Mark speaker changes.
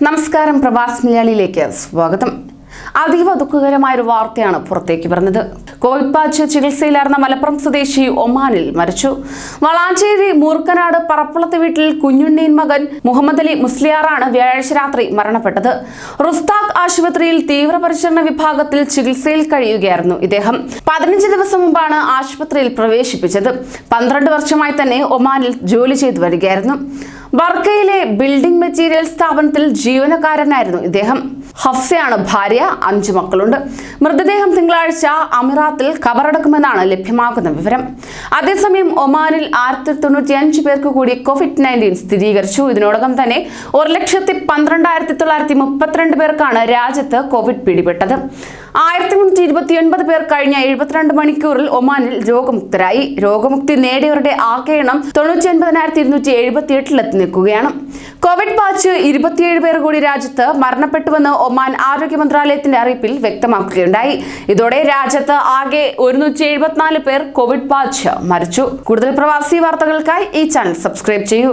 Speaker 1: നമസ്കാരം, പ്രവാസ് മലയാളിയിലേക്ക് സ്വാഗതം. അതീവ ദുഃഖകരമായ ഒരു വാർത്തയാണ് പുറത്തേക്ക് പറഞ്ഞത്. കോവിഡ് ബാധിച്ച് ചികിത്സയിലായിരുന്ന മലപ്പുറം സ്വദേശി ഒമാനിൽ മരിച്ചു. വളാഞ്ചേരി മൂർക്കനാട് പറപ്പുളത്ത് വീട്ടിൽ കുഞ്ഞുണ്ണീൻ മകൻ മുഹമ്മദ് അലി മുസ്ലിയാറാണ് വ്യാഴാഴ്ച രാത്രി മരണപ്പെട്ടത്. റുസ്താഖ് ആശുപത്രിയിൽ തീവ്രപരിചരണ വിഭാഗത്തിൽ ചികിത്സയിൽ കഴിയുകയായിരുന്നു ഇദ്ദേഹം. 15 ദിവസം മുമ്പാണ് ആശുപത്രിയിൽ പ്രവേശിപ്പിച്ചത്. 12 വർഷമായി തന്നെ ഒമാനിൽ ജോലി ചെയ്തു വരികയായിരുന്നു. ബർക്കയിലെ ബിൽഡിംഗ് മെറ്റീരിയൽ സ്ഥാപനത്തിൽ ജീവനക്കാരനായിരുന്നു ഇദ്ദേഹം. ഹഫ്സയാണ് ഭാര്യ. 5 മക്കളുണ്ട്. മൃതദേഹം തിങ്കളാഴ്ച അമിറാത്തിൽ ഖബറടക്കുമെന്നാണ് ലഭ്യമാകുന്ന വിവരം. അതേസമയം ഒമാനിൽ 1095 പേർക്ക് കൂടി COVID-19 സ്ഥിരീകരിച്ചു. ഇതിനോടകം തന്നെ 1,12,932 പേർക്കാണ് രാജ്യത്ത് കോവിഡ് പിടിപെട്ടത്. 1329 പേർ കഴിഞ്ഞ 72 മണിക്കൂറിൽ ഒമാനിൽ രോഗമുക്തരായി. രോഗമുക്തി നേടിയവരുടെ ആകെ എണ്ണം 99,278 എത്തി നിൽക്കുകയാണ്. കോവിഡ് ബാധിച്ച് 27 പേർ കൂടി രാജ്യത്ത് മരണപ്പെട്ടുവെന്ന് ഒമാൻ ആരോഗ്യ മന്ത്രാലയത്തിന്റെ അറിയിപ്പിൽ വ്യക്തമാക്കുകയുണ്ടായി. ഇതോടെ രാജ്യത്ത് ആകെ 174 പേർ കോവിഡ് ബാധിച്ച് മരിച്ചു. കൂടുതൽ പ്രവാസി വാർത്തകൾക്കായി ഈ ചാനൽ സബ്സ്ക്രൈബ് ചെയ്യൂ.